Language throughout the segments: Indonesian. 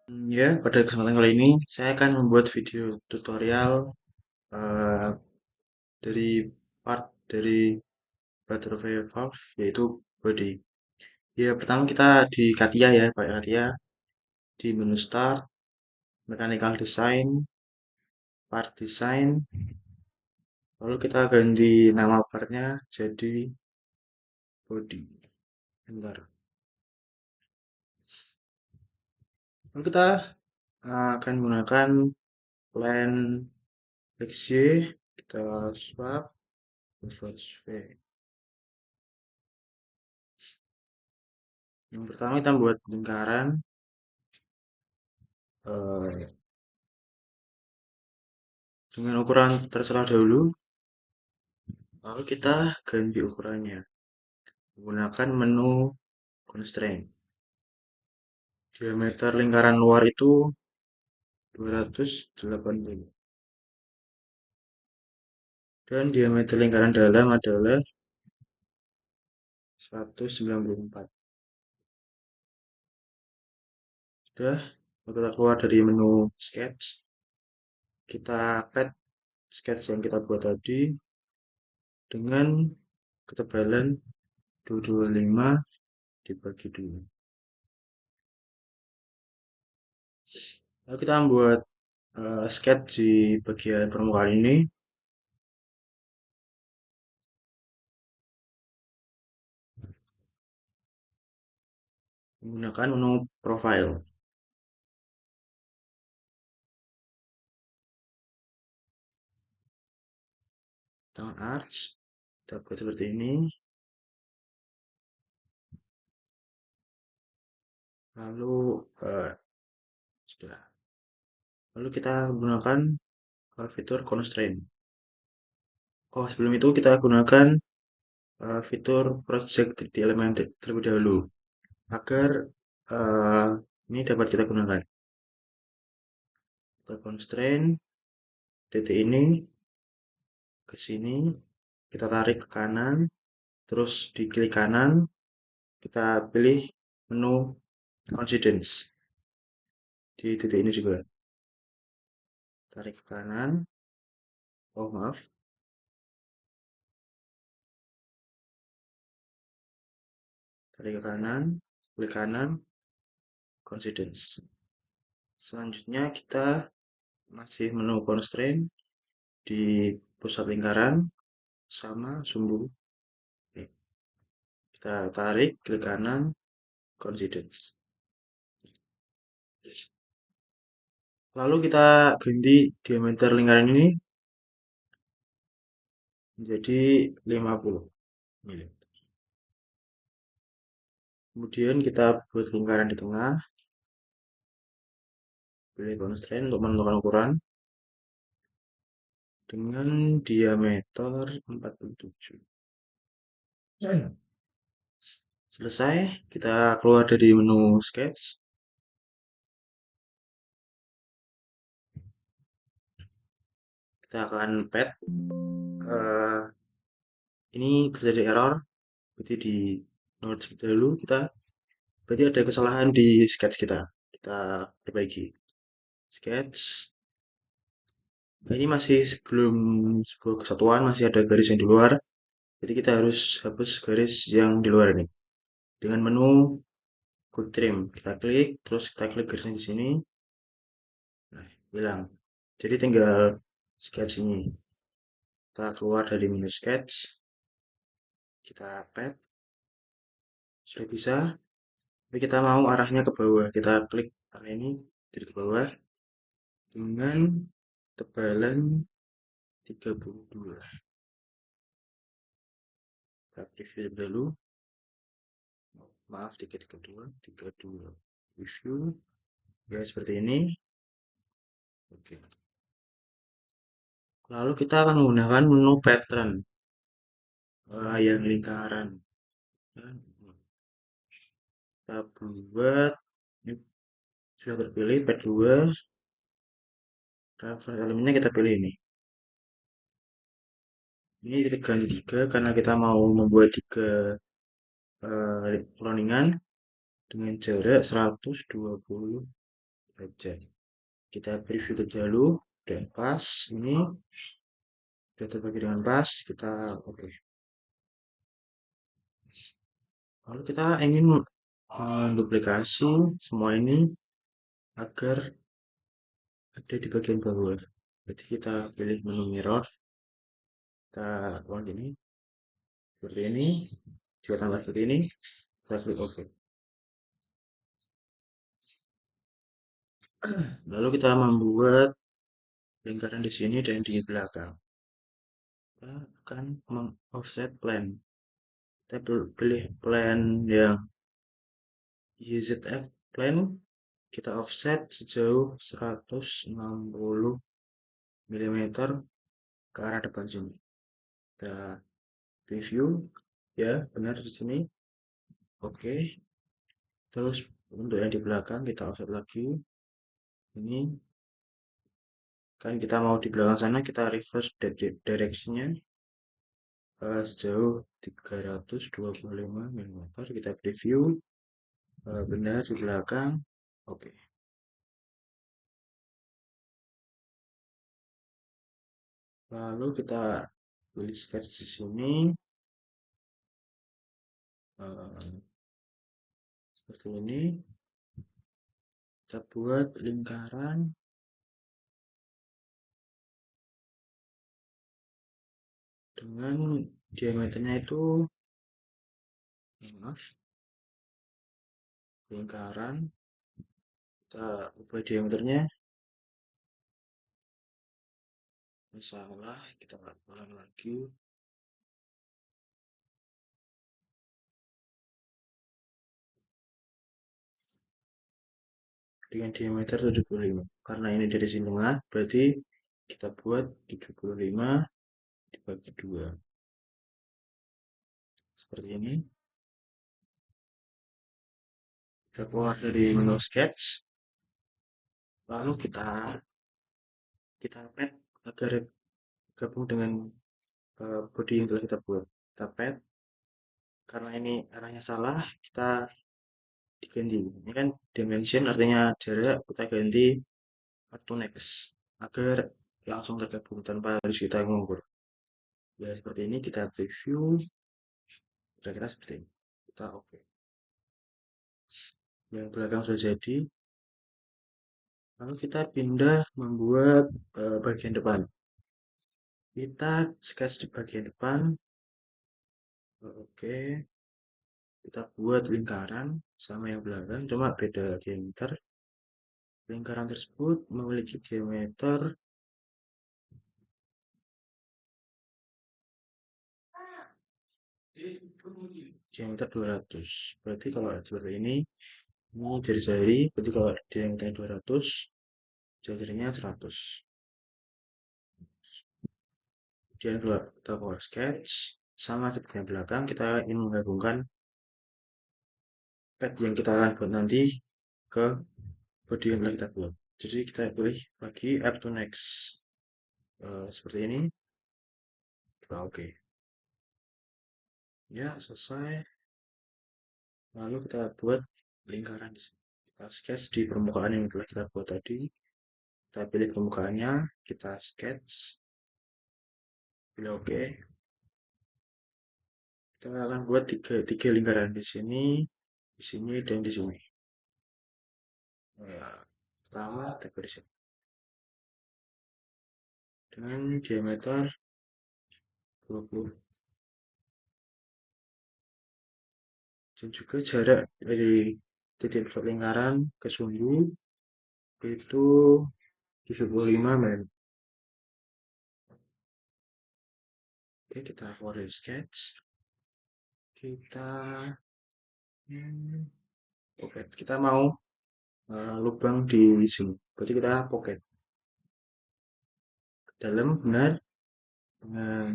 Ya, pada kesempatan kali ini saya akan membuat video tutorial eh, dari part dari butterfly valve yaitu body. Ya, pertama kita di Katia ya, pakai Katia di menu start, mechanical design, part design, lalu kita ganti nama partnya jadi body. Bentar. Lalu kita akan menggunakan plan XY, kita swap, forward sway. Yang pertama kita buat lingkaran eh, dengan ukuran terserah dahulu, lalu kita ganti ukurannya menggunakan menu constraint. Diameter lingkaran luar itu 280 dan diameter lingkaran dalam adalah 194. Sudah, kita keluar dari menu sketch, kita pad sketch yang kita buat tadi dengan ketebalan 225 dibagi 2. Lalu kita membuat sketch di bagian permukaan ini menggunakan menu profile. Dengan arch, kita buat seperti ini. Lalu sudah. Lalu kita gunakan fitur constraint. Oh, sebelum itu kita gunakan fitur project di elemen terlebih dahulu agar uh, ini dapat kita gunakan. Kita constraint titik ini ke sini, kita tarik ke kanan, terus di klik kanan, kita pilih menu coincidence di titik ini juga. Tarik ke kanan. Oh, maaf. Tarik ke kanan, klik kanan, coincidence. Selanjutnya kita masih menu constraint di pusat lingkaran sama sumbu. Kita tarik klik kanan, coincidence. Lalu kita ganti diameter lingkaran ini menjadi 50 mm. Kemudian kita buat lingkaran di tengah, pilih constraint untuk menentukan ukuran dengan diameter 47. Selesai, kita keluar dari menu sketch. Kita akan pad. Ini terjadi error, berarti di note dulu kita berarti ada kesalahan di sketch kita. Kita perbaiki. Sketch. Nah, ini masih sebelum sebuah kesatuan, masih ada garis yang di luar. Jadi kita harus hapus garis yang di luar ini. Dengan menu quick trim, kita klik, terus kita klik garisnya di sini. Nah, hilang. Jadi tinggal sketch ini. Kita keluar dari menu sketch. Kita pad. Sudah bisa. Tapi kita mau arahnya ke bawah. Kita klik arah ini dari ke bawah dengan tebalan 32. Kita preview dulu. Maaf, 32. Review. Ya, seperti ini. Oke. Lalu kita akan menggunakan menu pattern yang lingkaran. Kita buat ini sudah terpilih pad 2. Reference elemennya kita pilih ini. Ini ganti 3 karena kita mau membuat 3 cloningan dengan jarak 120 objek. Kita preview terlebih dahulu, udah pas, ini sudah terbagi dengan pas, kita oke. Lalu kita ingin menduplikasi semua ini agar ada di bagian bawah. Jadi kita pilih menu mirror, kita on ini, seperti ini, juga tambah seperti ini, kita klik OK. Lalu kita membuat lingkaran di sini dan di belakang. Kita akan meng-offset plane. Kita pilih plane yang YZX plane, kita offset sejauh 160 mm ke arah depan sini. Kita review, ya benar di sini. Oke. Terus untuk yang di belakang kita offset lagi. Ini kan kita mau di belakang sana, kita reverse directionnya sejauh 325 mm. Kita preview, benar di belakang. Oke. Lalu kita pilih sketch di sini, seperti ini. Kita buat lingkaran dengan diameternya itu, maaf, lingkaran. Kita ubah diameternya. Masalah, kita ulang lagi. Dengan diameter 75. Karena ini dari sini tengah, berarti kita buat 75 dibagi 2. Seperti ini. Kita keluar dari menu sketch. Lalu kita pad agar gabung dengan body yang telah kita buat. Kita pad. Karena ini arahnya salah, kita diganti. Ini kan dimension artinya jarak, kita ganti up to next agar langsung tergabung tanpa harus kita ngukur. Ya seperti ini, kita preview, kira-kira seperti ini. Kita oke. Yang belakang sudah jadi. Lalu kita pindah membuat bagian depan. Kita sketch di bagian depan. Oke. Kita buat lingkaran sama yang belakang, cuma beda diameter. Lingkaran tersebut memiliki diameter 200. Berarti kalau seperti ini jari-jari, berarti kalau diameternya 200, jari-jarinya 100. Kemudian kita keluar sketch, sama seperti yang belakang, kita ingin menggabungkan pad yang kita akan buat nanti ke body yang telah kita buat. Jadi kita pilih lagi add to next. Seperti ini. Kita oke. Ya, selesai. Lalu kita buat lingkaran di sini. Kita sketch di permukaan yang telah kita buat tadi. Kita pilih permukaannya, kita sketch. Pilih oke. Kita akan buat tiga lingkaran di sini, dan di sini. Pertama, kita garis dengan diameter 20. Dan juga jarak dari titik pusat lingkaran ke sumbu itu 75 mm. Oke, kita keluar dari sketch. Kita pocket. Kita mau lubang di sini. Berarti kita pocket. Dalam benar, dengan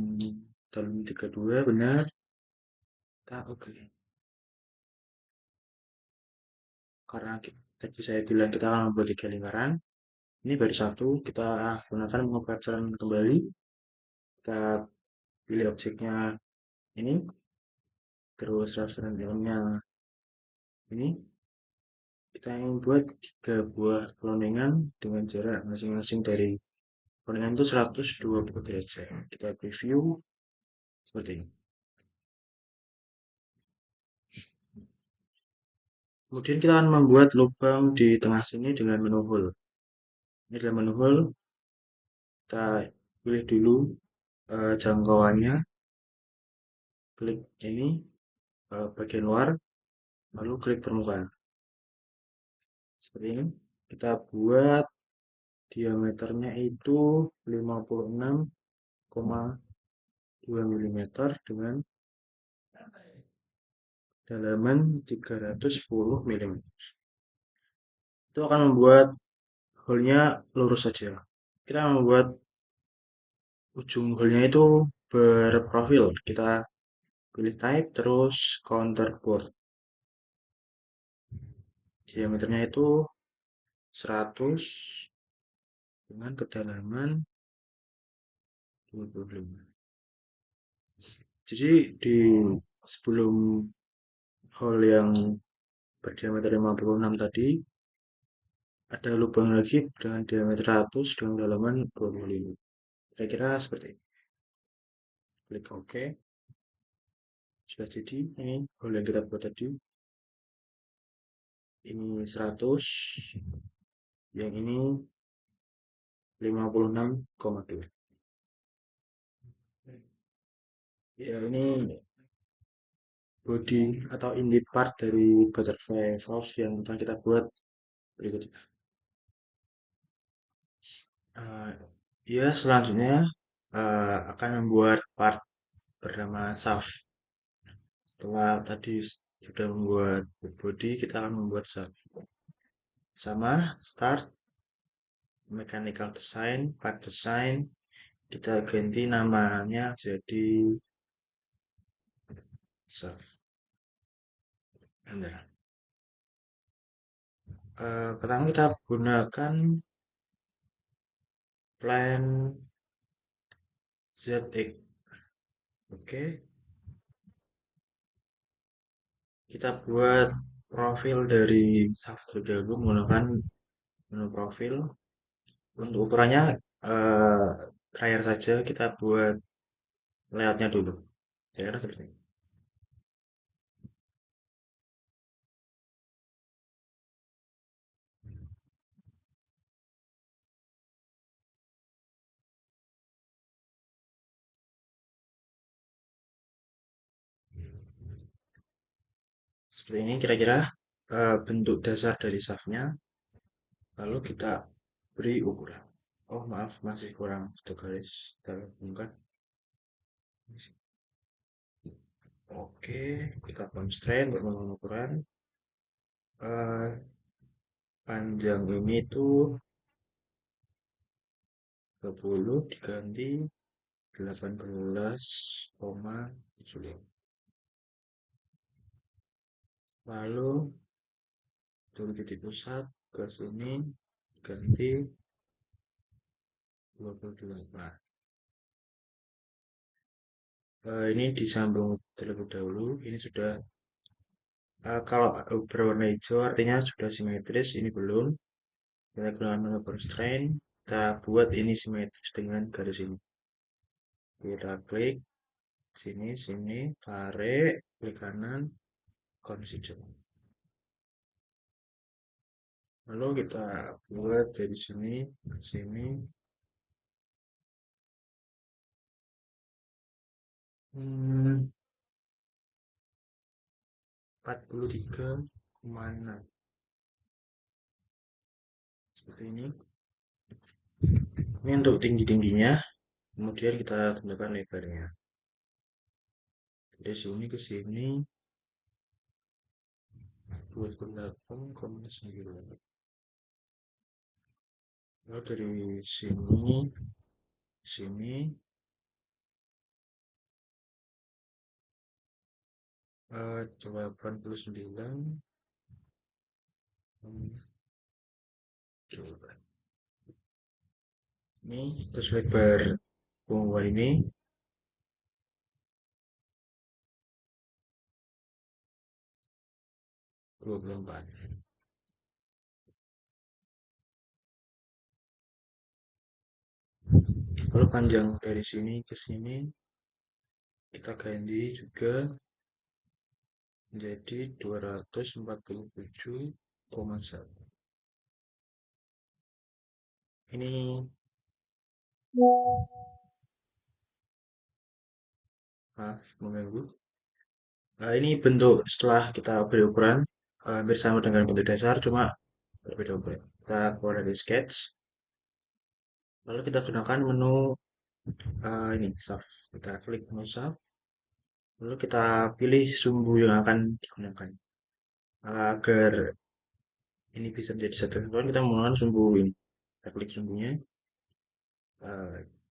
dalam 32 benar. Kita oke. Karena tadi saya bilang kita akan membuat 3 lingkaran. Ini baru satu, kita gunakan pengaturan kembali. Kita pilih objeknya ini, terus reference element-nya ini. Kita ingin buat 3 buah cloningan dengan jarak masing-masing dari cloningan itu 120 derajat. Kita preview seperti ini. Kemudian kita akan membuat lubang di tengah sini dengan menu hole. Ini adalah menu hole. Kita pilih dulu jangkauannya, klik ini bagian luar, lalu klik permukaan. Seperti ini. Kita buat diameternya itu 56,2 mm dengan dalaman 310 mm. Itu akan membuat hole-nya lurus saja. Kita membuat ujung hole-nya itu berprofil. Kita pilih type terus counter board. Diameternya itu 100 dengan kedalaman 25. Jadi di sebelum hole yang berdiameter 56 tadi ada lubang lagi dengan diameter 100 dengan dalaman 25. Kira-kira seperti ini. Klik OK. Sudah jadi. Ini hole yang kita buat tadi. Ini 100. Yang ini 56,2. Ya, ini body atau inti part dari butterfly valve yang akan kita buat berikutnya. Eh, ya, selanjutnya akan membuat part bernama shaft. Setelah tadi sudah membuat body, kita akan membuat shaft. Sama, start, mechanical design, part design, kita ganti namanya jadi shaft. Bentar. Pertama kita gunakan plan ZX. Oke, kita buat profil dari shaft terlebih dahulu menggunakan menu profil. Untuk ukurannya trial saja, kita buat layoutnya dulu. Saya kira seperti ini. Seperti ini kira-kira bentuk dasar dari shaftnya. Lalu kita beri ukuran. Oh maaf, masih kurang satu garis. Kita gabungkan. Oke, kita constraint bermenu ukuran. Eh, Panjang ini tuh 30 diganti 18,75. Lalu dari titik pusat ke sini ganti 28. Ini disambung terlebih dahulu. Ini sudah kalau berwarna hijau artinya sudah simetris. Ini belum. Kita gunakan menu constraint. Kita buat ini simetris dengan garis ini. Kita klik sini, sini, tarik, klik kanan, consider. Lalu kita buat dari sini ke sini. 43,6 seperti ini. Ini untuk tinggi-tingginya. Kemudian kita tentukan lebarnya. Dari sini ke sini 28,9. Lalu dari sini ke sini 89. Ini terus lebar punggungan ini 24. Lalu panjang dari sini ke sini kita ganti juga menjadi 247,1. Ini, maaf mengganggu. Ini bentuk setelah kita beri ukuran, hampir sama dengan bentuk dasar, cuma berbeda ukuran. Kita keluar dari sketch, lalu kita gunakan menu ini shaft. Kita klik menu shaft, lalu kita pilih sumbu yang akan digunakan. Agar ini bisa menjadi satu kesatuan, kita menggunakan sumbu ini. Kita klik sumbunya,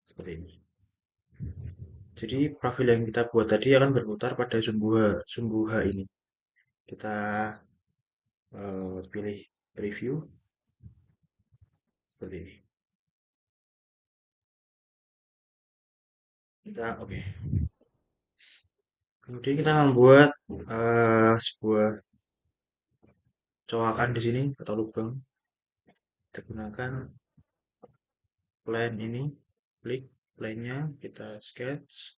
seperti ini. Jadi profil yang kita buat tadi akan berputar pada sumbu H ini. Kita pilih preview seperti ini. Oke. Kemudian kita membuat sebuah coakan di sini atau lubang. Kita gunakan plane ini, klik plane-nya, kita sketch.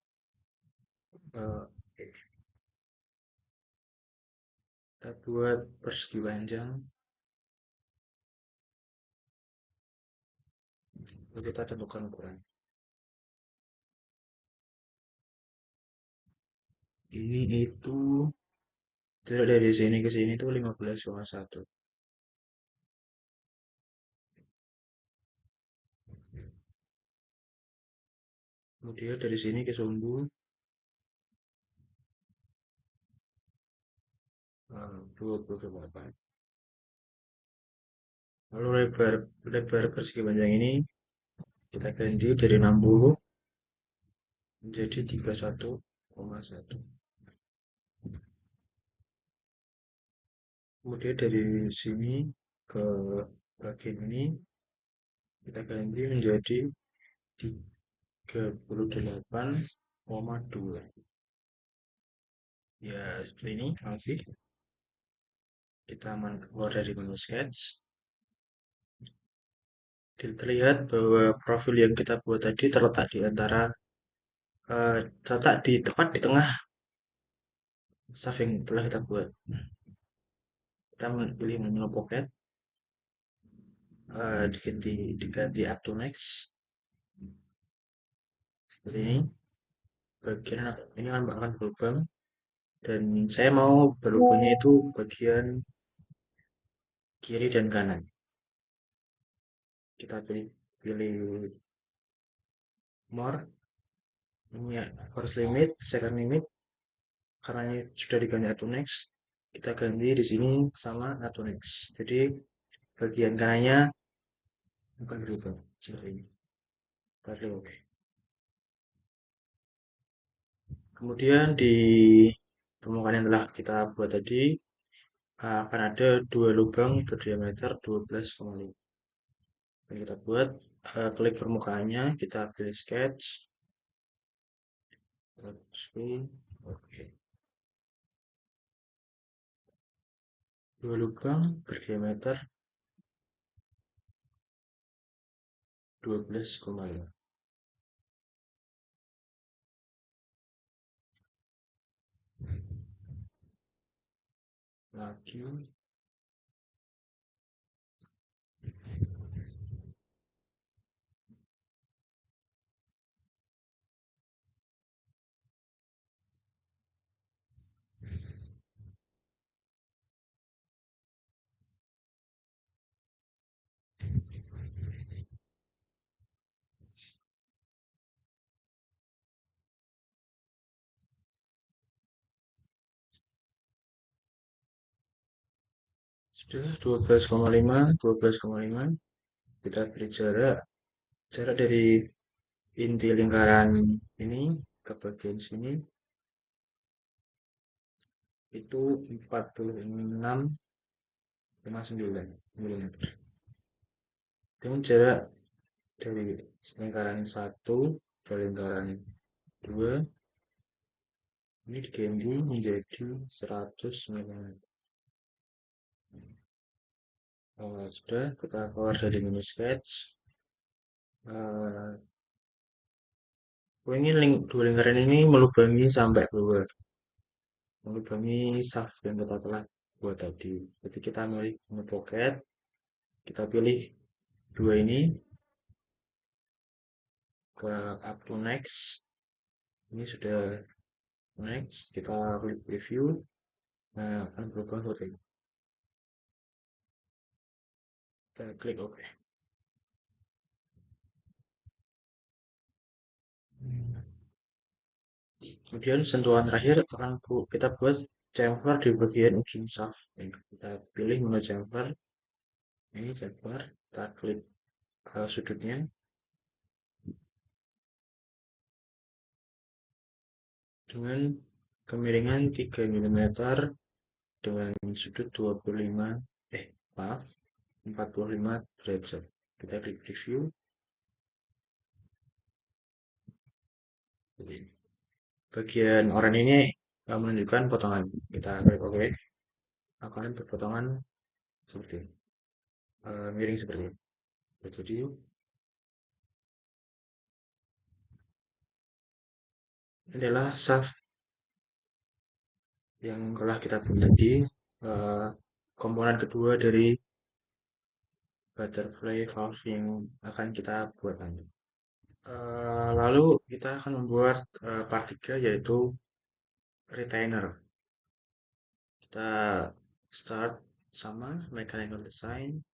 Oke. Kita buat persegi panjang. Lalu kita tentukan ukuran. Ini itu jarak dari sini ke sini itu 15,1. Kemudian dari sini ke sumbu 28. Lalu lebar lebar persegi panjang ini kita ganti dari 60 menjadi 31,1. Kemudian dari sini ke bagian ini kita ganti menjadi 38,2. Ya, seperti ini. Oke. Kita keluar dari menu sketch. Terlihat bahwa profil yang kita buat tadi terletak di antara terletak di tepat di tengah shaft yang telah kita buat. Kita pilih menu pocket, diganti up to next seperti ini. Bagian ini akan berlubang dan saya mau berlubangnya itu bagian kiri dan kanan. Kita pilih more, ini ya, first limit, second limit, karena ini sudah diganti auto next, kita ganti di sini sama auto next. Jadi bagian kanannya bukan berubah seperti ini. Kita oke. Kemudian di permukaan yang telah kita buat tadi akan ada dua lubang berdiameter 12,5. Yang kita buat, klik permukaannya, kita pilih sketch, oke. Dua lubang berdiameter 12,5. Lagi sudah 12,5. Kita beri jarak dari inti lingkaran ini ke bagian sini itu 46,9 mm. Dan jarak dari lingkaran 1 ke lingkaran 2 ini diganti menjadi 100 mm. Sudah, kita keluar dari menu sketch. Oh, ini dua lingkaran ini melubangi sampai bawah, melubangi shaft yang kita telah buat tadi. Jadi kita milih menu pocket, kita pilih dua ini ke up to next. Ini sudah next, kita klik preview. Nah, akan berubah seperti ini. Kita klik OK. Kemudian sentuhan terakhir akan kita buat chamfer di bagian ujung shaft. Kita pilih menu chamfer. Ini chamfer. Kita klik sudutnya dengan kemiringan 3 mm dengan sudut 25, maaf, 45 derajat. Kita klik preview. Bagian oranye ini menunjukkan potongan. Kita klik OK. Akan berpotongan seperti ini. Miring seperti ini. Jadi ini adalah shaft yang telah kita buat tadi, komponen kedua dari butterfly valve yang akan kita buat nanti. Lalu kita akan membuat part 3 yaitu retainer. Kita start sama mechanical design,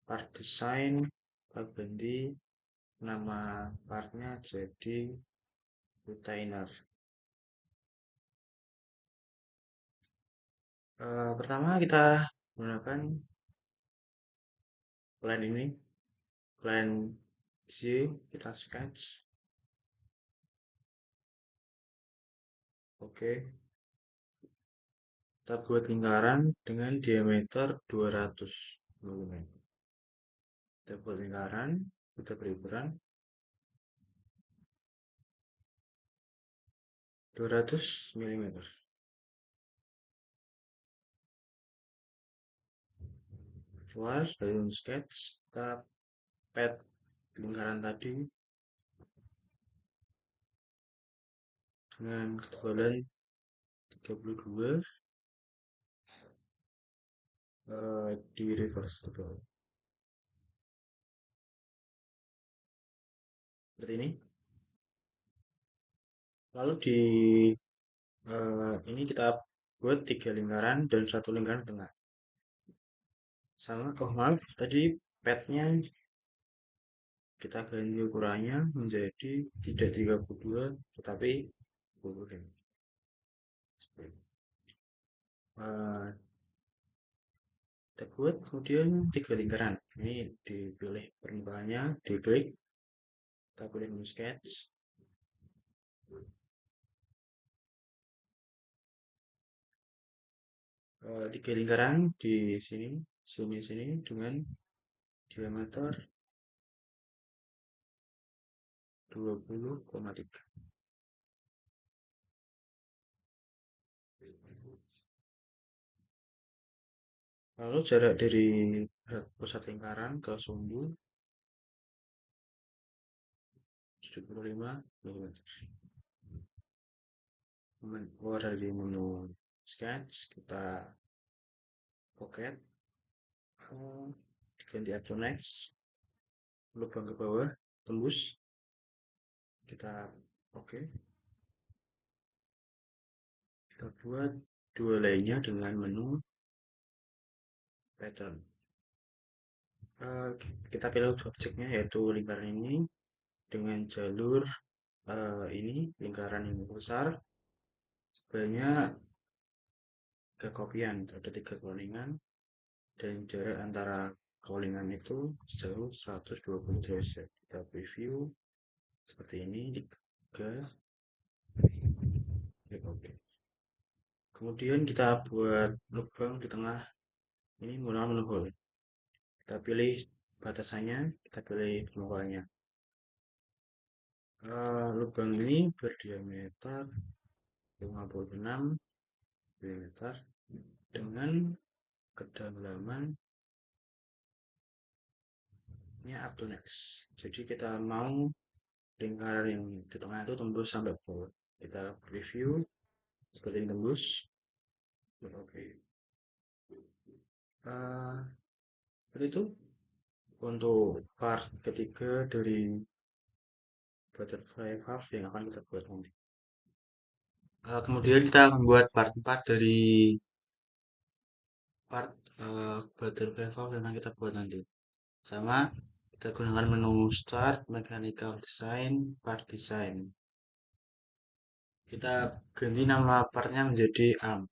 part design, kita ganti nama partnya jadi retainer. Pertama kita gunakan plan ini, plan Z, kita sketch. Oke, kita buat lingkaran dengan diameter 200 mm. Kita buat lingkaran, kita beri ukuran 200 mm. Keluar dari sketch, kita pad lingkaran tadi dengan ketebalan 32, di reverse tebal. Seperti ini. Lalu di ini kita buat 3 lingkaran dan 1 lingkaran tengah. Sama, oh maaf, tadi padnya kita ganti ukurannya menjadi tidak 32 tetapi 20. Kita buat kemudian 3 lingkaran. Ini dipilih permukaannya, diklik, kita pilih menu sketch. 3 lingkaran di sini, sini dengan diameter 20,3. Lalu jarak dari pusat lingkaran ke sumbu 75 mm. Keluar dari menu sketch, kita pocket, ganti add to next, lubang ke bawah, tembus, kita oke. Kita buat dua lainnya dengan menu pattern. Kita pilih objeknya yaitu lingkaran ini dengan jalur ini lingkaran yang besar sebanyak 3 kopian, ada 3 cloningan dan jarak antara cloningan itu sejauh 120 derajat. Kita preview seperti ini ke oke. Kemudian kita buat lubang di tengah ini menggunakan menu hole. Kita pilih batasannya, kita pilih permukaannya. Lubang ini berdiameter 56 mm dengan kedalamannya up to next. Jadi kita mau lingkaran yang di tengah itu tembus sampai bawah. Kita review seperti ini tembus. Oke. Eh, Seperti itu untuk part ketiga dari butterfly valve yang akan kita buat nanti. Kemudian kita akan buat part 4 dari part butterfly valve yang akan kita buat nanti. Sama kita gunakan menu start, mechanical design, part design. Kita ganti nama partnya menjadi arm.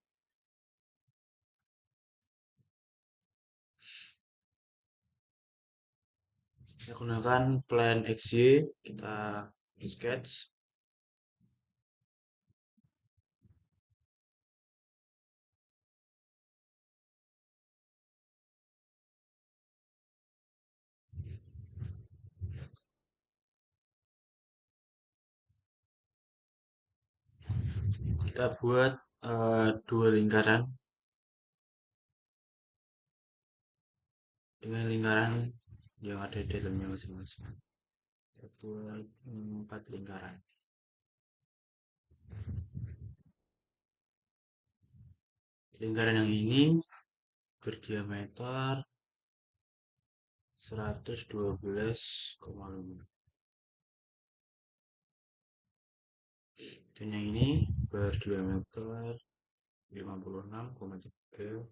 Kita gunakan plan XY, kita sketch. Kita buat dua lingkaran dengan lingkaran yang ada di dalamnya masing-masing. Kita buat 4 lingkaran. Lingkaran yang ini berdiameter 112,5 dan yang ini berdiameter 56,3.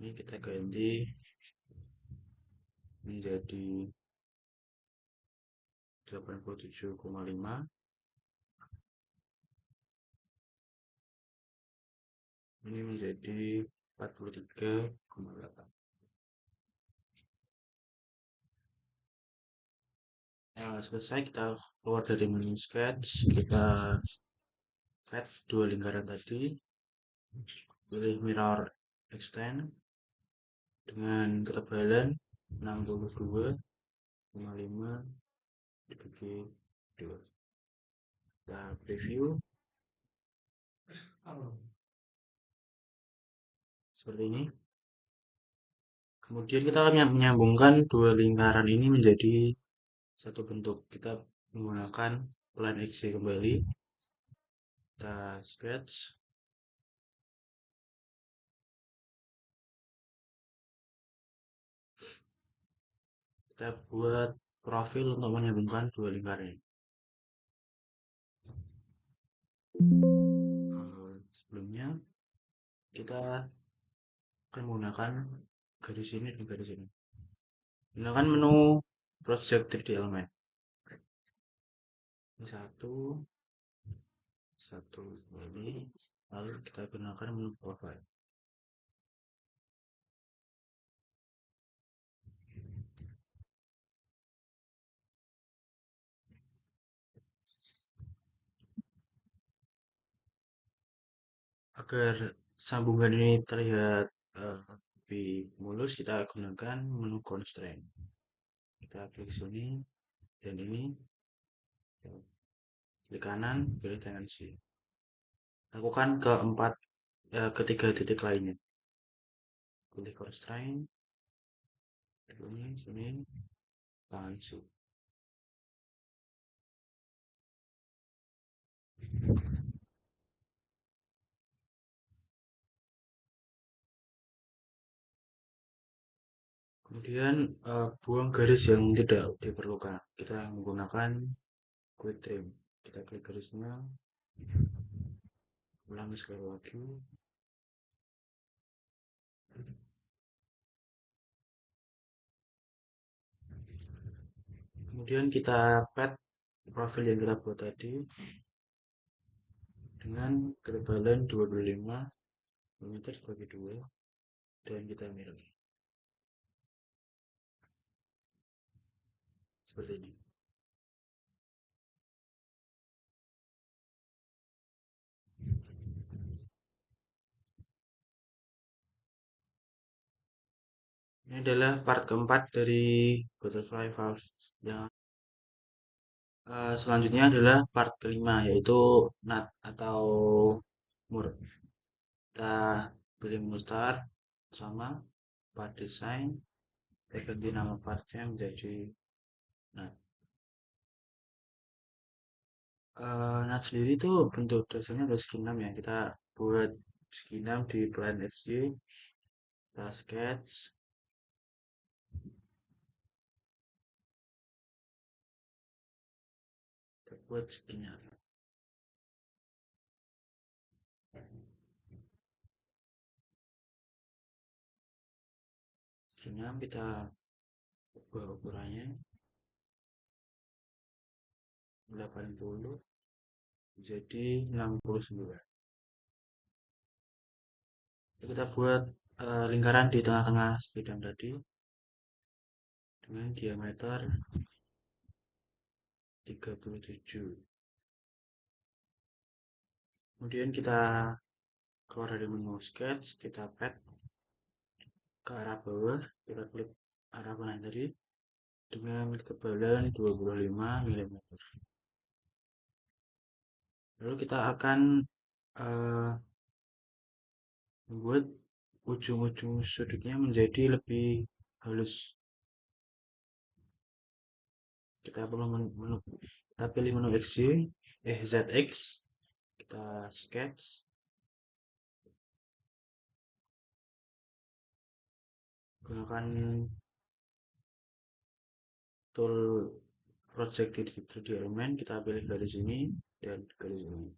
Ini kita ganti menjadi 87,5. Ini menjadi 43,8. Selesai, kita keluar dari menu sketch, kita add dua lingkaran tadi, pilih mirror extend dengan ketebalan 62,5 dibagi 2. Kita preview seperti ini. Kemudian kita akan menyambungkan dua lingkaran ini menjadi satu bentuk. Kita menggunakan line XY kembali. Kita sketch. Kita buat profil untuk menyambungkan dua lingkaran ini. Sebelumnya kita akan menggunakan garis ini dan garis ini. Gunakan menu project 3D element. Ini satu ini, lalu kita gunakan menu profile. Agar sambungan ini terlihat lebih mulus, kita gunakan menu constraint. Kita klik sini dan ini, klik kanan, pilih dimensi. Lakukan ketiga titik lainnya. Pilih constraint, sini, dimensi. Kemudian buang garis yang tidak diperlukan. Kita menggunakan quick trim. Kita klik garisnya, ulangi sekali lagi. Kemudian kita pad profil yang kita buat tadi dengan ketebalan 25 mm bagi 2 dan kita mirror seperti ini. Ini adalah part keempat dari butterfly valve yang selanjutnya adalah part kelima, yaitu nut atau mur. Kita pilih menu start sama part design. Kita ganti nama partnya menjadi Nah, NAT sendiri itu bentuk dasarnya ada segi 6 ya. Kita buat segi 6 di plan XY, kita sketch, kita buat seginya. Segi 6 kita ubah ukurannya 80 jadi 69. Kita buat lingkaran di tengah-tengah segitiga tadi dengan diameter 37. Kemudian kita keluar dari menu sketch, kita pad ke arah bawah, kita klik arah panah tadi dengan ketebalan 25 mm. Lalu kita akan eh, membuat ujung-ujung sudutnya menjadi lebih halus. Kita perlu kita pilih menu ZX, kita sketch, gunakan tool project 3D element, kita pilih garis ini dan garis ini.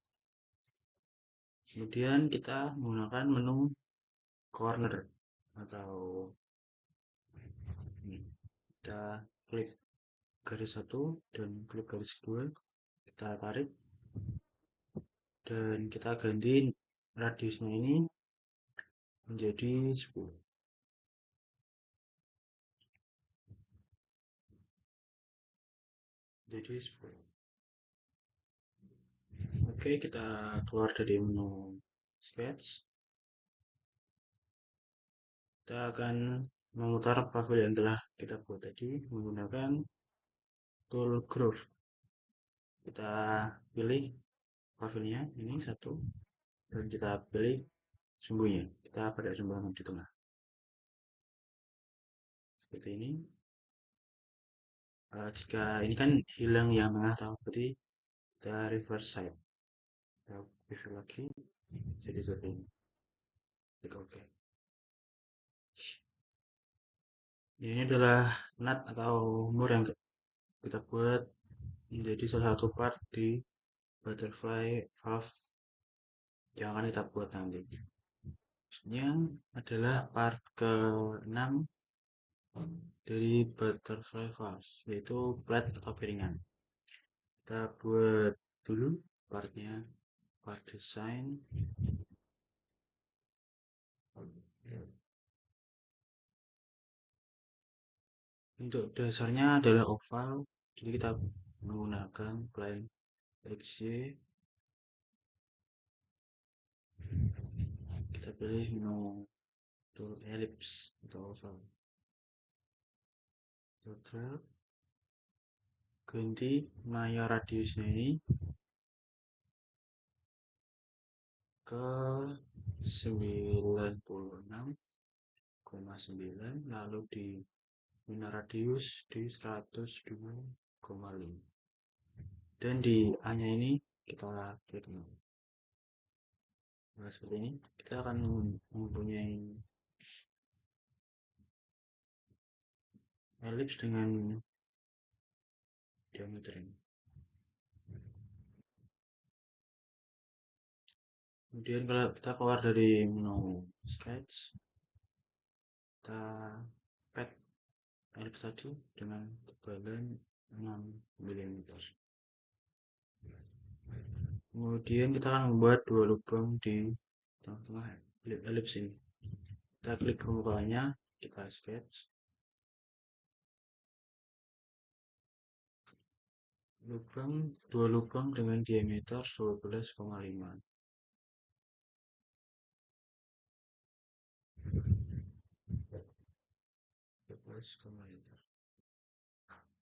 Kemudian kita menggunakan menu corner atau ini. Kita klik garis satu dan klik garis dua, kita tarik dan kita ganti radiusnya ini menjadi 10. Jadi 10. Oke, kita keluar dari menu sketch. Kita akan memutar profil yang telah kita buat tadi menggunakan tool groove. Kita pilih profilnya ini satu dan kita pilih sumbunya. Kita pada sumbu di tengah. Seperti ini. Jika ini kan hilang yang tengah tahu berarti kita reverse side. Kita review lagi jadi seperti ini. Klik OK. Ini adalah nut atau mur yang kita buat menjadi salah satu part di butterfly valve yang akan kita buat nanti. Yang adalah part ke-6 dari butterfly valve, yaitu plate atau piringan. Kita buat dulu partnya, part design. Untuk dasarnya adalah oval, jadi kita menggunakan plan XY. Kita pilih menu tool ellipse atau oval. Total ganti maya radiusnya ini ke 96,9 lalu di mina radius di 102,5 dan di A nya ini kita klik nol. Nah, seperti ini kita akan mempunyai elips dengan diameter ini. Kemudian kalau kita keluar dari menu sketch, kita pad elips tadi dengan tebalan 6 mm. Kemudian kita akan membuat dua lubang di tengah-tengah elips ini. Kita klik permukaannya, kita sketch. Dua lubang dengan diameter 12,5.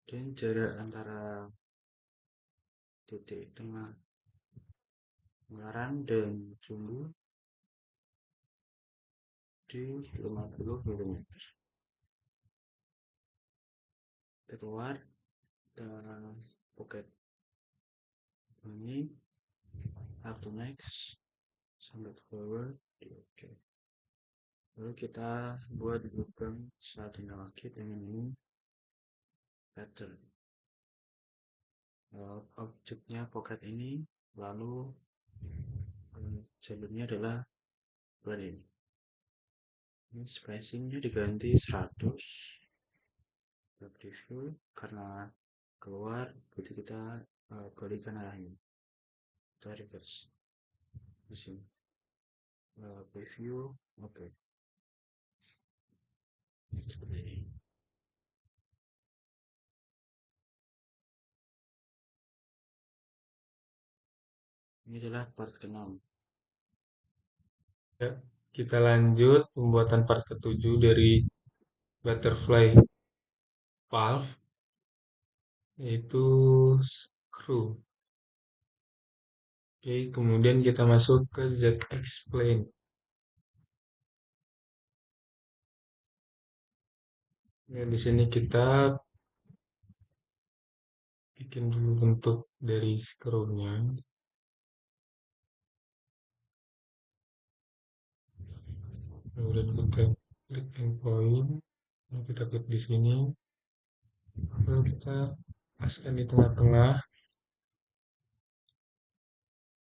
Dan jarak antara titik tengah lingkaran dan sumbu di 50 mm. Kita keluar, kita pocket ini up to next sampai forward. Oke, lalu kita buat lubang satunya lagi dengan ini pattern. Objeknya pocket ini, lalu jalurnya adalah bulan ini. Ini spacingnya diganti 100. Kita preview karena keluar, berarti kita balikan arahnya, kita reverse di sini. Preview, oke. Seperti ini. Ini adalah part ke-6. Ya, kita lanjut pembuatan part ke-7 dari butterfly valve, yaitu screw. Oke, kemudian kita masuk ke Z-explain. Ya, di sini kita bikin dulu bentuk dari screw-nya. Kemudian kita klik endpoint. Lalu kita klik di sini. Lalu kita paskan di tengah-tengah.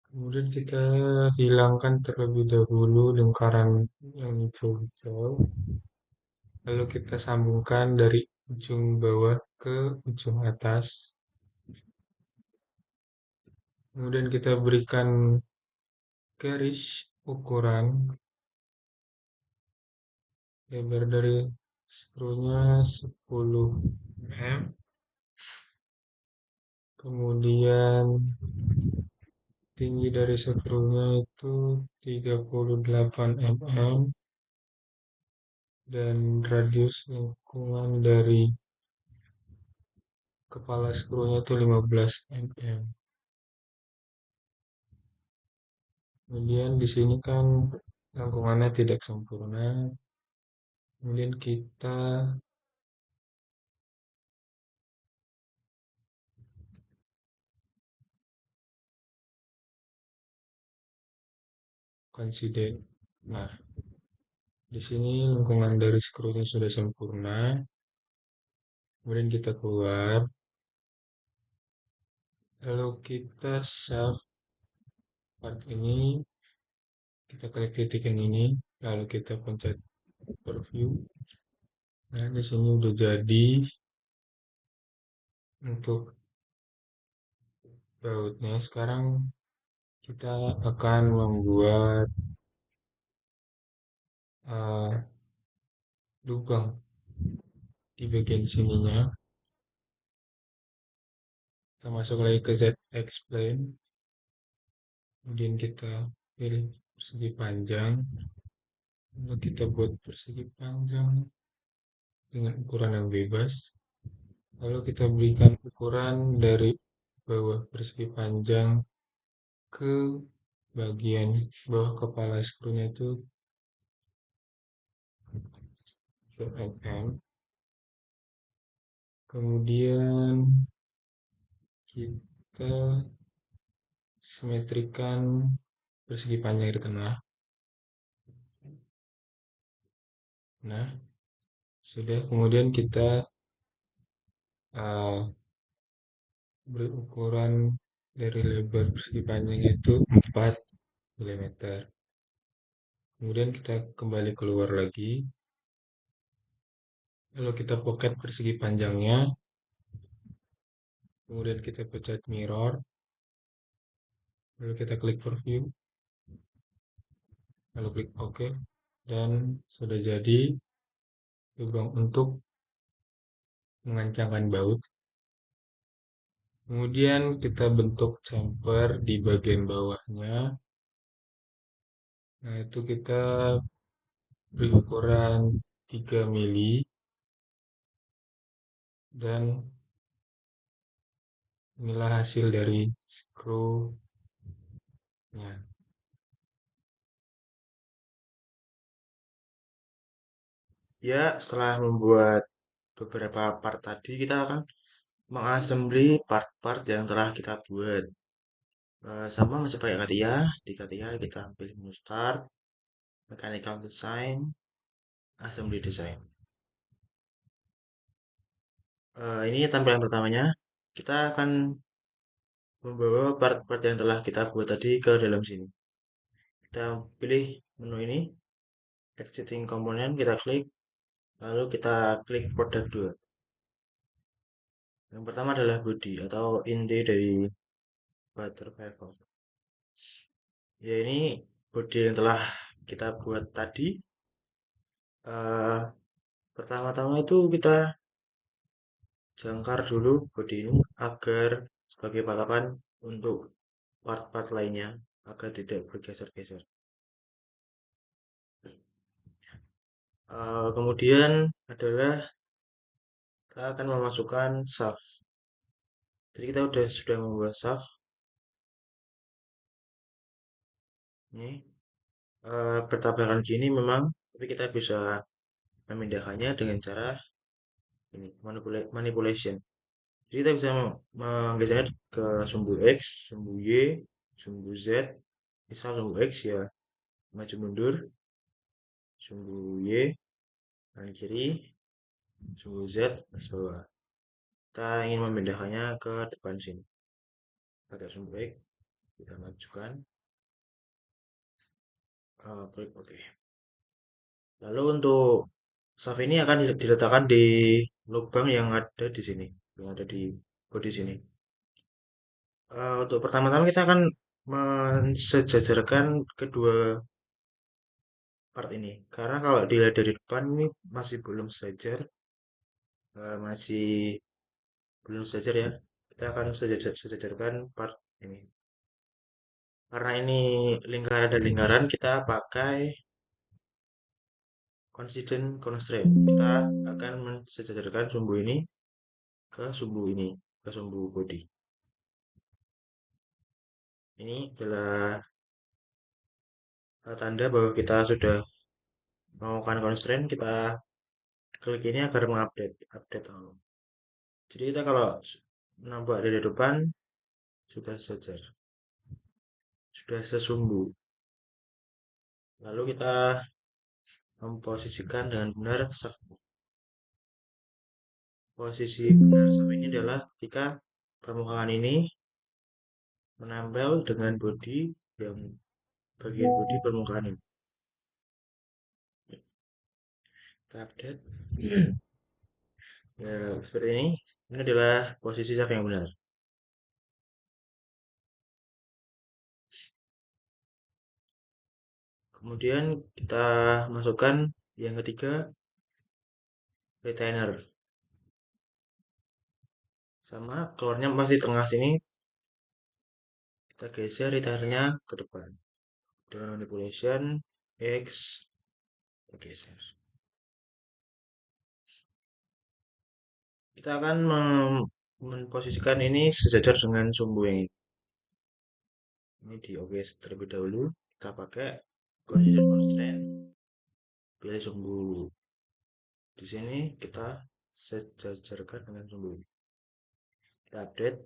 Kemudian kita hilangkan terlebih dahulu lingkaran yang hijau-hijau. Lalu kita sambungkan dari ujung bawah ke ujung atas. Kemudian kita berikan garis ukuran lebar dari skrunya 10 mm. Kemudian tinggi dari skrunya itu 38 mm. Dan radius lingkungan dari kepala skrunya itu 15 mm. Kemudian di sini kan lengkungannya tidak sempurna. Kemudian kita consider. Nah, di sini lengkungan dari skrunya sudah sempurna. Kemudian kita keluar. Lalu kita save part ini. Kita klik titik yang ini. Lalu kita pencet preview. Nah, di sini udah jadi untuk bautnya. Sekarang kita akan membuat lubang di bagian sininya. Kita masuk lagi ke Z explain. Kemudian kita pilih persegi panjang. Lalu kita buat persegi panjang dengan ukuran yang bebas. Lalu kita berikan ukuran dari bawah persegi panjang ke bagian bawah kepala skrunya itu 4 mm. Kemudian kita simetrikan persegi panjang di tengah. Nah, sudah. Kemudian kita beri ukuran dari lebar persegi panjang itu 4 mm. Kemudian kita kembali keluar lagi. Lalu kita pocket persegi panjangnya. Kemudian kita pencet mirror. Lalu kita klik preview. Lalu klik OK. Dan sudah jadi lubang untuk mengencangkan baut. Kemudian kita bentuk chamfer di bagian bawahnya. Nah, itu kita beri ukuran 3 mili. Dan inilah hasil dari screw-nya. Ya, setelah membuat beberapa part tadi, kita akan mengassembly part-part yang telah kita buat. Sama masih pakai Katia. Di Katia kita pilih menu start, mechanical design, assembly design. Ini tampilan pertamanya. Kita akan membawa part-part yang telah kita buat tadi ke dalam sini. Kita pilih menu ini, exiting component, kita klik, lalu kita klik product 2. Yang pertama adalah body atau inti dari butterfly valve. Ya ini body yang telah kita buat tadi. Eh, Pertama-tama itu kita jangkar dulu body ini agar sebagai patokan untuk part-part lainnya agar tidak bergeser-geser. Kemudian adalah kita akan memasukkan shaft. Jadi kita sudah membuat shaft ini bertabrakan gini memang, tapi kita bisa memindahkannya dengan cara ini manipulation. Jadi kita bisa menggesernya ke sumbu X, sumbu Y, sumbu Z. Misal sumbu X ya maju mundur, sumbu Y kanan kiri, sumbu Z atas bawah. Kita ingin memindahkannya ke depan sini. Pakai sumbu X, kita majukan, klik OK. Lalu untuk shaft ini akan diletakkan di lubang yang ada di sini, yang ada di bodi sini. Untuk pertama-tama kita akan mensejajarkan kedua part ini, karena kalau dilihat dari depan ini masih belum sejajar, masih belum sejajar ya. Kita akan sejajarkan part ini. Karena ini lingkaran dan lingkaran, kita pakai coincident constraint. Kita akan mensejajarkan sumbu ini ke sumbu ini, ke sumbu body. Ini adalah tanda bahwa kita sudah melakukan constraint. Kita klik ini agar update all. Jadi kita kalau menambah dari depan sudah sejajar, sudah sesumbu. Lalu kita memposisikan dengan benar staff. Posisi benar staff ini adalah ketika permukaan ini menempel dengan bodi yang bagian bodi permukaan ini. Kita update. Ya, seperti ini. Ini adalah posisi staff yang benar. Kemudian kita masukkan yang ketiga, retainer. Sama keluarnya masih tengah sini, kita geser retainernya ke depan. Dengan manipulation X, kita geser. Kita akan memposisikan ini sejajar dengan sumbu yang ini. Ini di OK terlebih dahulu. Kita pakai coincident constraint. Pilih sumbu di sini, kita sejajarkan dengan sumbu ini. Kita update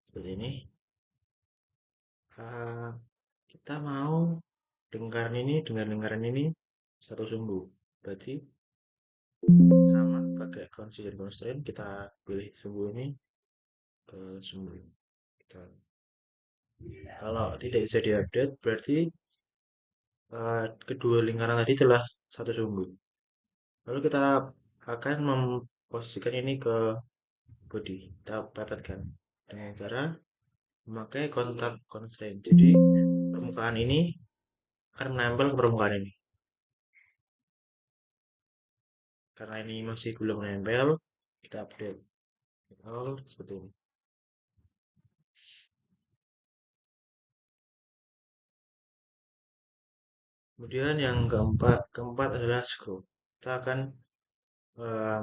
seperti ini. Kita mau lingkaran ini dengan lingkaran ini satu sumbu. Berarti sama pakai coincident constraint, kita pilih sumbu ini ke sumbu ini. Kalau tidak bisa diupdate, berarti kedua lingkaran tadi telah satu sumbu. Lalu kita akan memposisikan ini ke body. Kita pepetkan dengan cara memakai kontak constraint. Jadi permukaan ini akan menempel ke permukaan ini. Karena ini masih belum menempel, kita update. Seperti ini. Kemudian yang keempat adalah screw. Kita akan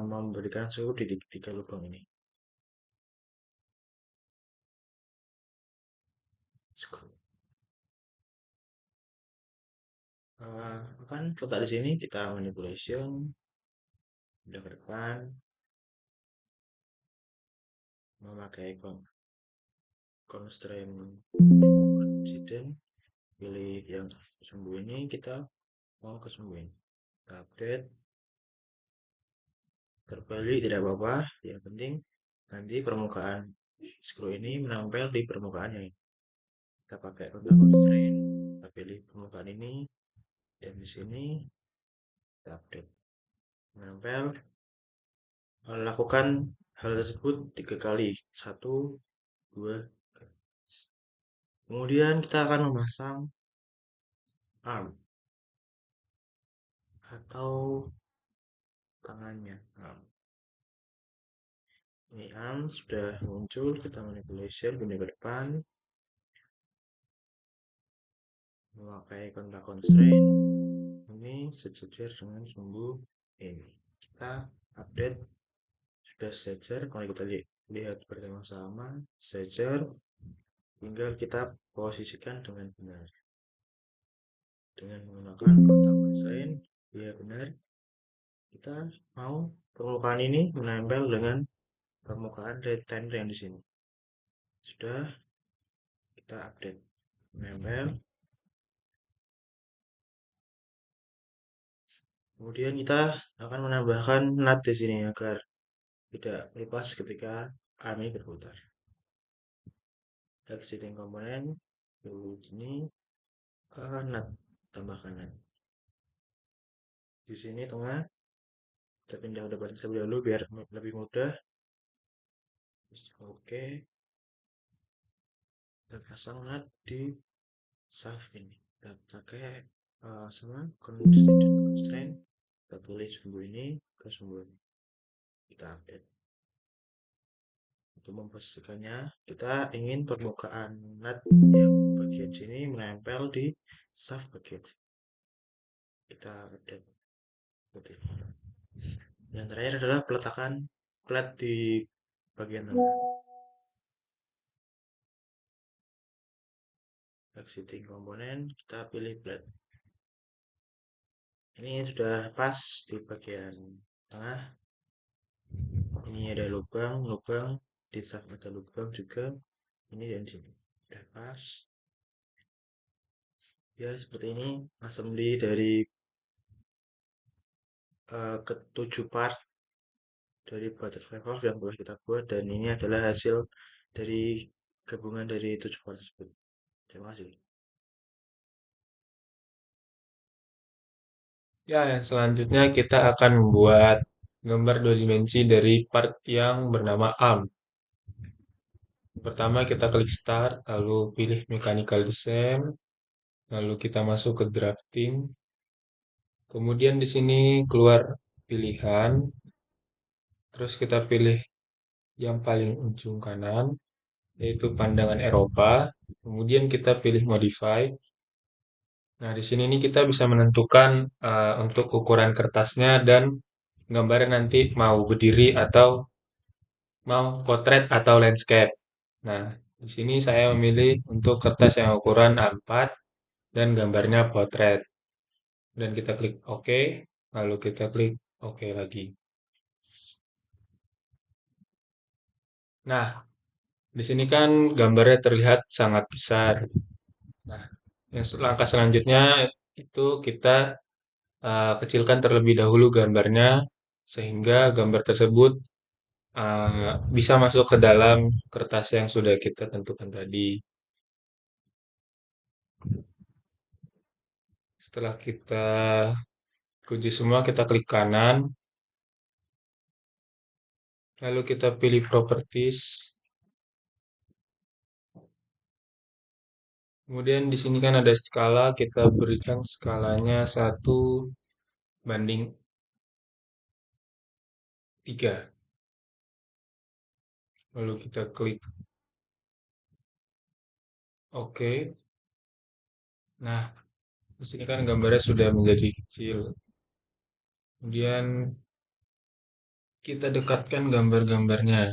memberikan screw di tiga lubang ini. Screw. Akan letak di sini, kita manipulation, pindah ke depan, memakai constraint yang bukan obsidian, pilih yang sumbu ini, kita mau ke sumbu ini, kita update, terbalik tidak apa-apa, yang penting nanti permukaan screw ini menempel di permukaan yang ini. Kita pakai kontak constraint, kita pilih permukaan ini, dan di sini kita update, menempel, lakukan hal tersebut 3 kali, 1, 2, 3. Kemudian kita akan memasang arm atau tangannya. Nah, ini arm sudah muncul, kita manipulation pindah ke depan, memakai kontak constraint. Ini sejajar dengan sumbu ini. Kita update sudah sejajar. Kalau kita lihat bersama-sama sejajar, tinggal kita posisikan dengan benar dengan menggunakan kontak constraint. Ya benar, kita mau permukaan ini menempel dengan permukaan rectangle yang di sini. Sudah, kita update menempel. Kemudian kita akan menambahkan nut di sini agar tidak lepas ketika arm ini berputar. Exiting komponen dulu sini, nut, tambahkan nut di sini tengah. Kita pindah depan terlebih dahulu biar lebih mudah. Oke, kita pasang nut di shaft ini. Kita pakai sama constraint. Kita pilih sumbu ini ke sumbu ini. Kita update. Untuk memposisikannya, kita ingin permukaan nut yang bagian sini menempel di shaft bagian sini. Kita update. Yang terakhir adalah peletakan plat di bagian tengah. Exiting komponen, kita pilih plat. Ini sudah pas di bagian tengah. Ini ada lubang, di shaft ada lubang juga. Ini dan sini sudah pas. Ya seperti ini assembly dari ketujuh part dari butterfly valve yang telah kita buat, dan ini adalah hasil dari gabungan dari 7 part tersebut. Terima kasih. Ya, yang selanjutnya kita akan membuat gambar 2 dimensi dari part yang bernama arm. Pertama kita klik start, lalu pilih mechanical design, lalu kita masuk ke drafting. Kemudian di sini keluar pilihan, terus kita pilih yang paling ujung kanan, yaitu pandangan Eropa. Kemudian kita pilih modify. Nah, di sini ini kita bisa menentukan untuk ukuran kertasnya dan gambarnya nanti mau berdiri atau mau potret atau landscape. Nah, di sini saya memilih untuk kertas yang ukuran A4 dan gambarnya potret. Dan kita klik OK, lalu kita klik OK lagi. Nah, di sini kan gambarnya terlihat sangat besar. Nah, langkah selanjutnya itu kita kecilkan terlebih dahulu gambarnya sehingga gambar tersebut bisa masuk ke dalam kertas yang sudah kita tentukan tadi. Setelah kita kunci semua, kita klik kanan, lalu kita pilih properties. Kemudian di sini kan ada skala, kita berikan skalanya 1:3. Lalu kita klik OK. Nah, di sini kan gambarnya sudah menjadi kecil. Kemudian kita dekatkan gambar-gambarnya.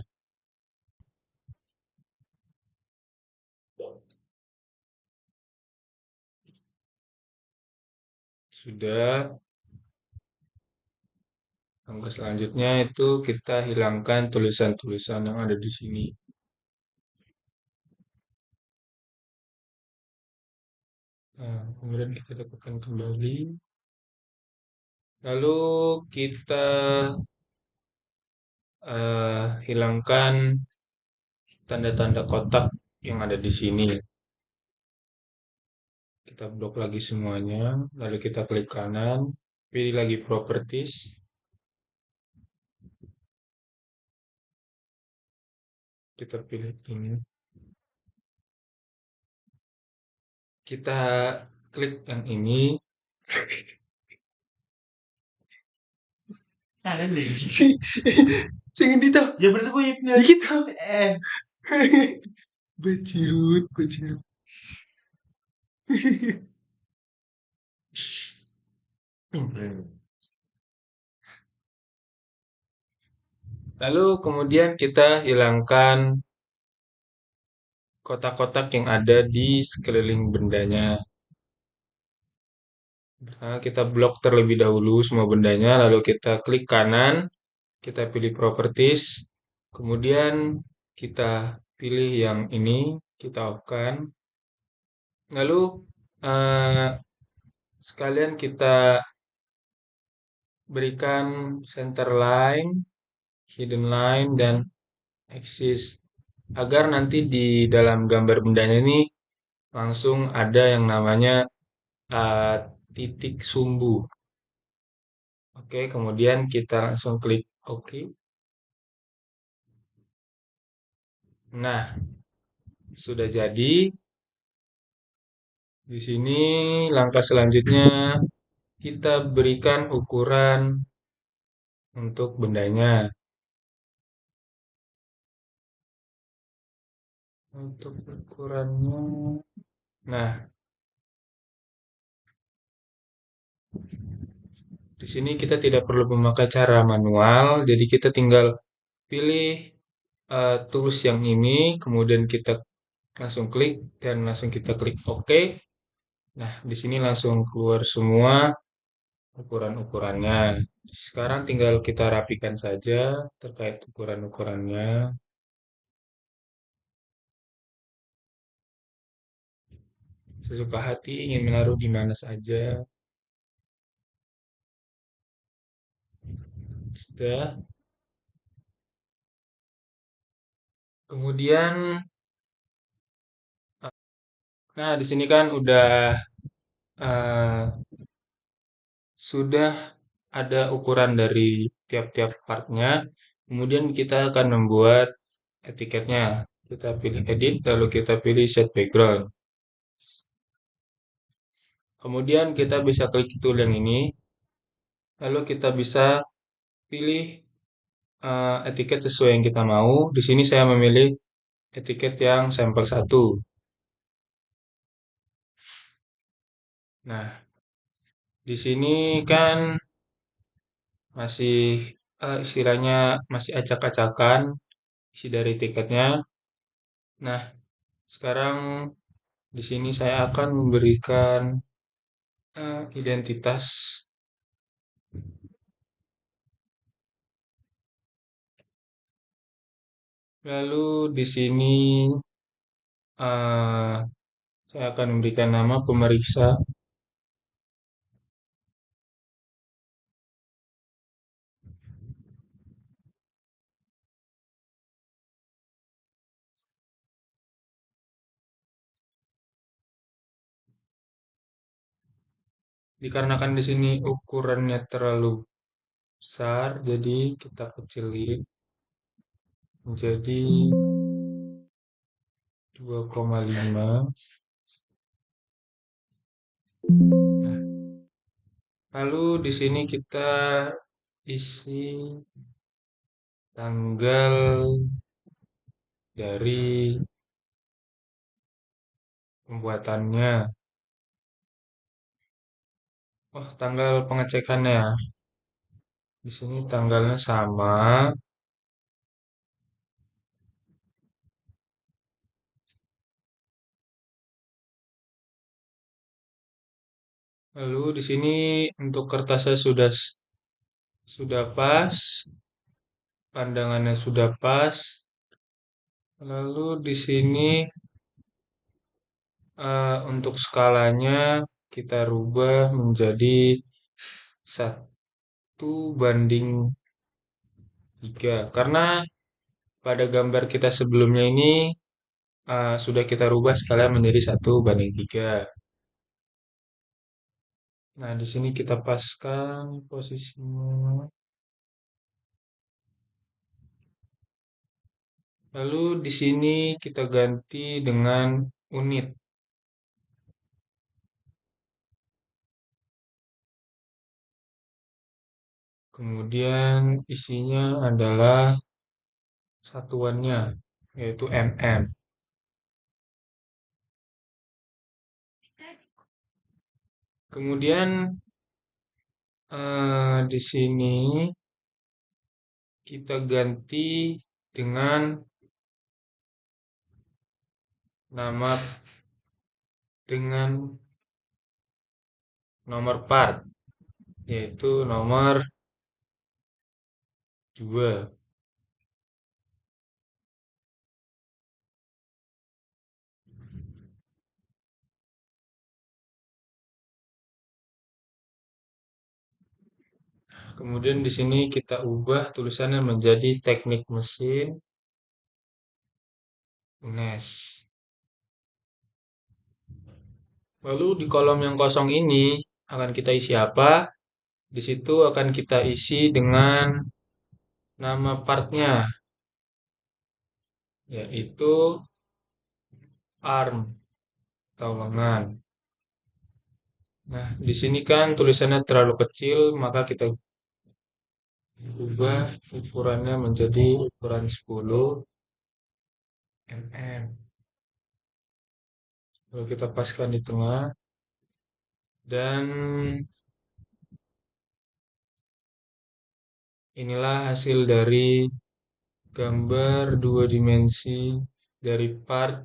Sudah. Langkah selanjutnya itu kita hilangkan tulisan-tulisan yang ada di sini. Nah, kemudian kita lakukan kembali. Lalu kita hilangkan tanda-tanda kotak yang ada di sini. Kita blok lagi semuanya, lalu kita klik kanan, pilih lagi properties, kita pilih ini. Kita klik yang ini. Ada nih. Sing dito. Ya berarti gue ya. Dikit. Eh. Bacirut, bacirut. Lalu kemudian kita hilangkan kotak-kotak yang ada di sekeliling bendanya. Pertama kita blok terlebih dahulu semua bendanya, lalu kita klik kanan, kita pilih properties, kemudian kita pilih yang ini, kita off-kan. Lalu eh, sekalian kita berikan center line, hidden line, dan axis agar nanti di dalam gambar bendanya ini langsung ada yang namanya eh, titik sumbu. Oke, kemudian kita langsung klik OK. Nah, sudah jadi. Di sini langkah selanjutnya kita berikan ukuran untuk bendanya. Untuk ukurannya. Nah, di sini kita tidak perlu memakai cara manual, jadi kita tinggal pilih tools yang ini, kemudian kita langsung klik dan langsung kita klik OK. Nah, di sini langsung keluar semua ukuran-ukurannya. Sekarang tinggal kita rapikan saja terkait ukuran-ukurannya. Sesuka hati ingin menaruh di mana saja. Sudah. Kemudian, nah di sini kan udah eh, sudah ada ukuran dari tiap-tiap partnya. Kemudian kita akan membuat etiketnya. Kita pilih edit, lalu kita pilih set background. Kemudian kita bisa klik tool yang ini, lalu kita bisa pilih etiket sesuai yang kita mau. Di sini saya memilih etiket yang sampel 1. Nah, di sini kan masih istilahnya masih acak-acakan isi dari tiketnya. Nah, sekarang di sini saya akan memberikan identitas. Lalu di sini eh, saya akan memberikan nama pemeriksa. Dikarenakan di sini ukurannya terlalu besar, jadi kita kecilin menjadi 2,5. Lalu di sini kita isi tanggal dari pembuatannya. Oh, tanggal pengecekannya. Di sini tanggalnya sama. Lalu di sini untuk kertasnya sudah sudah pas, pandangannya sudah pas. Lalu di sini untuk skalanya kita rubah menjadi 1:3. Karena pada gambar kita sebelumnya ini sudah kita rubah skala menjadi 1:3. Nah, di sini kita paskan posisinya. Lalu di sini kita ganti dengan unit. Kemudian isinya adalah satuannya, yaitu mm. Kemudian di sini kita ganti dengan nama dengan nomor part, yaitu nomor 2. Kemudian di sini kita ubah tulisannya menjadi teknik mesin UNES. Lalu di kolom yang kosong ini akan kita isi apa? Di situ akan kita isi dengan nama partnya, yaitu arm atau lengan. Nah, di sini kan tulisannya terlalu kecil, maka kita ubah ukurannya menjadi ukuran 10 mm. Lalu kita paskan di tengah dan inilah hasil dari gambar dua dimensi dari part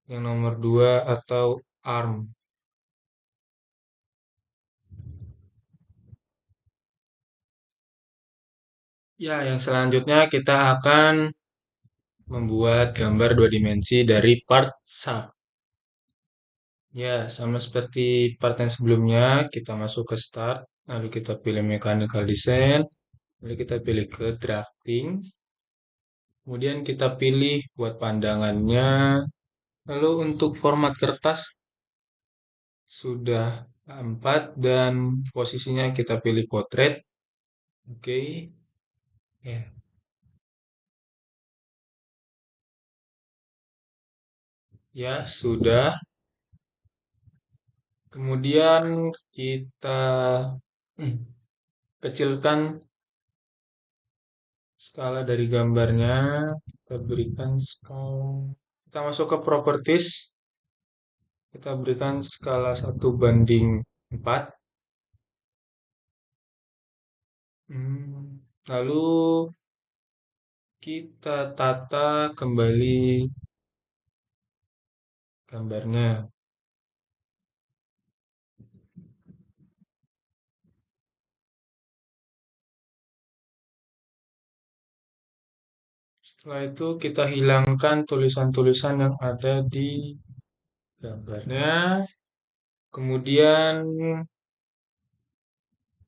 yang nomor 2 atau arm. Ya, yang selanjutnya kita akan membuat gambar dua dimensi dari part shaft. Ya, sama seperti part yang sebelumnya, kita masuk ke start, lalu kita pilih mechanical design, lalu kita pilih ke drafting, kemudian kita pilih buat pandangannya, lalu untuk format kertas sudah 4 dan posisinya kita pilih potret. Oke, ya. Ya, sudah. Kemudian kita kecilkan skala dari gambarnya. Kita berikan skala. Kita masuk ke properties. Kita berikan skala 1:4. Lalu kita tata kembali gambarnya. Setelah itu kita hilangkan tulisan-tulisan yang ada di gambarnya. Kemudian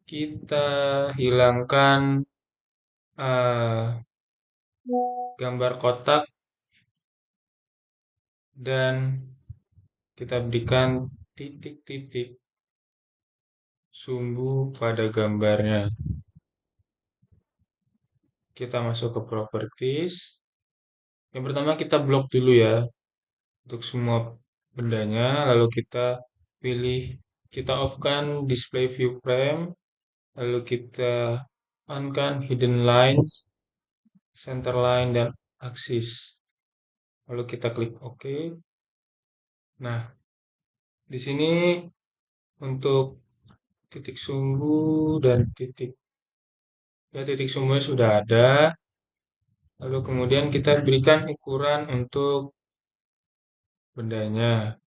kita hilangkan eh, gambar kotak dan kita berikan titik-titik sumbu pada gambarnya. Kita masuk ke properties. Yang pertama kita blok dulu ya untuk semua bendanya. Lalu kita pilih, kita off-kan display view frame. Lalu kita on-kan hidden lines, center line, dan axis. Lalu kita klik OK. Nah, di sini untuk titik sumbu dan titik sumbunya sudah ada. Lalu kemudian kita berikan ukuran untuk bendanya.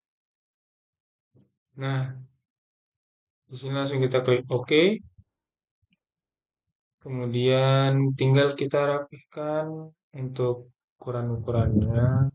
Nah, di sini langsung kita klik OK. Kemudian tinggal kita rapihkan untuk ukuran-ukurannya.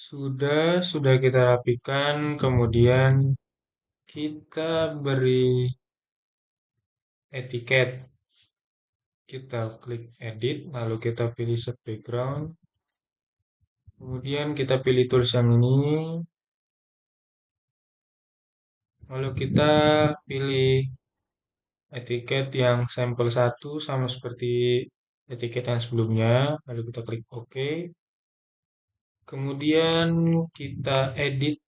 Sudah kita rapikan, kemudian kita beri etiket. Kita klik edit, lalu kita pilih set background. Kemudian kita pilih tools yang ini, lalu kita pilih etiket yang sampel satu sama seperti etiket yang sebelumnya, lalu kita klik OK. Kemudian kita edit.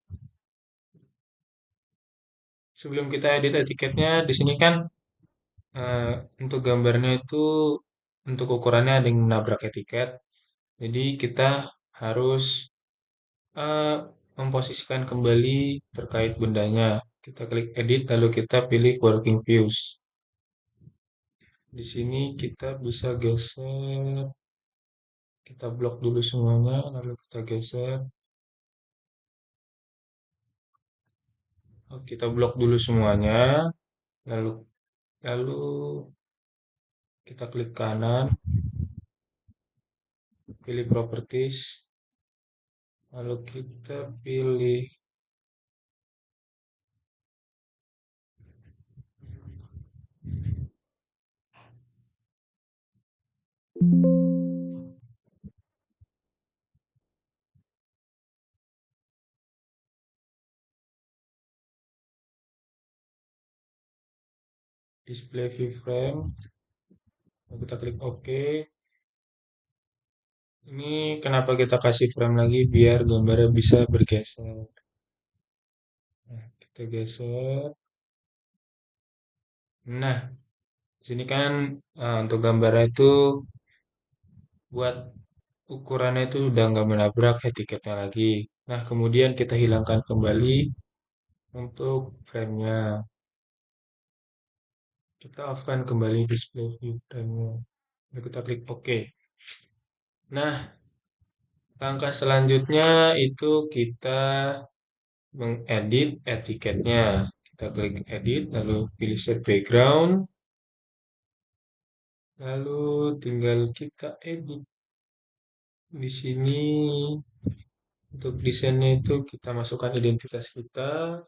Sebelum kita edit etiketnya, di sini kan eh, untuk gambarnya itu untuk ukurannya ada yang menabrak etiket. Jadi kita harus eh, memposisikan kembali terkait bendanya. Kita klik edit lalu kita pilih working views. Di sini kita bisa geser, kita blok dulu semuanya, lalu kita geser. Oh, kita blok dulu semuanya, lalu lalu kita klik kanan, pilih properties, lalu kita pilih display view frame, lalu kita klik OK. Ini kenapa kita kasih frame lagi biar gambarnya bisa bergeser. Nah, kita geser. Nah, di sini kan untuk gambarnya itu buat ukurannya itu udah nggak menabrak etiketnya lagi. Nah, kemudian kita hilangkan kembali untuk frame-nya. Kita off-kan kembali display view frame-nya. Lalu kita klik OK. Nah, langkah selanjutnya itu kita mengedit etiketnya. Kita klik edit, lalu pilih set background, lalu tinggal kita edit. Di sini untuk desainnya itu kita masukkan identitas kita,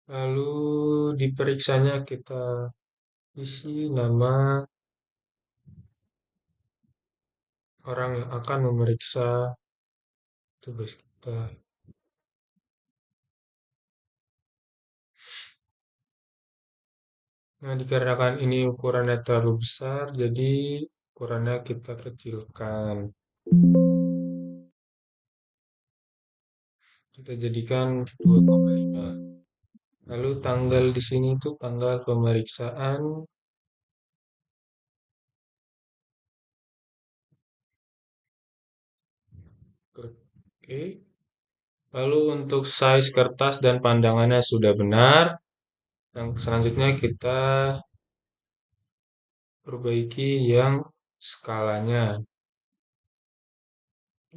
lalu di periksanya kita isi nama orang yang akan memeriksa tugas kita. Nah, dikarenakan ini ukurannya terlalu besar, jadi ukurannya kita kecilkan. Kita jadikan 2,5. Lalu tanggal di sini itu tanggal pemeriksaan. Oke. Lalu untuk size kertas dan pandangannya sudah benar. Yang selanjutnya kita perbaiki yang skalanya.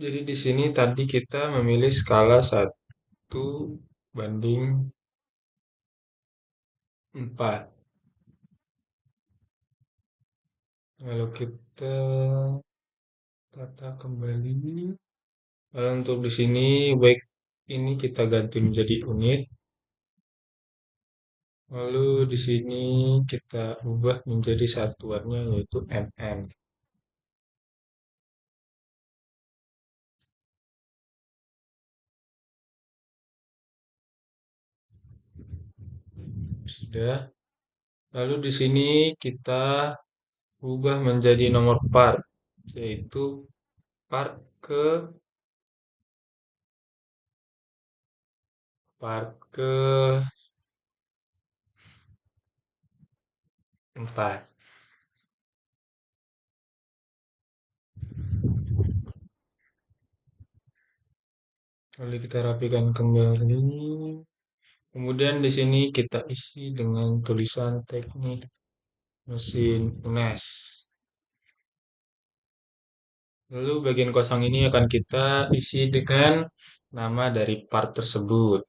Jadi di sini tadi kita memilih skala 1:4. Lalu kita tata kembali. Lalu untuk di sini baik ini kita ganti menjadi unit. Lalu di sini kita ubah menjadi satuannya yaitu mm. Sudah. Lalu di sini kita ubah menjadi nomor part, yaitu part ke part ke 4. Lalu kita rapikan kembali. Kemudian di sini kita isi dengan tulisan teknik mesin UNES. Lalu bagian kosong ini akan kita isi dengan nama dari part tersebut,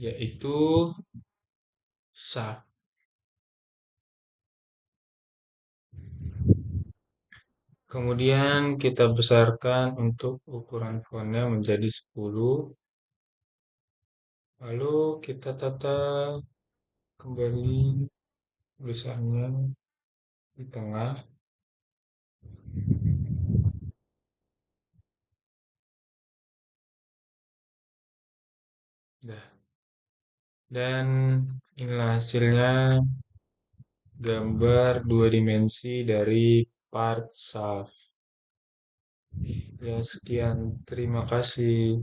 yaitu shaft. Kemudian kita besarkan untuk ukuran fontnya menjadi 10. Lalu kita tata kembali tulisannya di tengah. Dah. Dan inilah hasilnya, gambar dua dimensi dari part shaft. Ya, sekian. Terima kasih.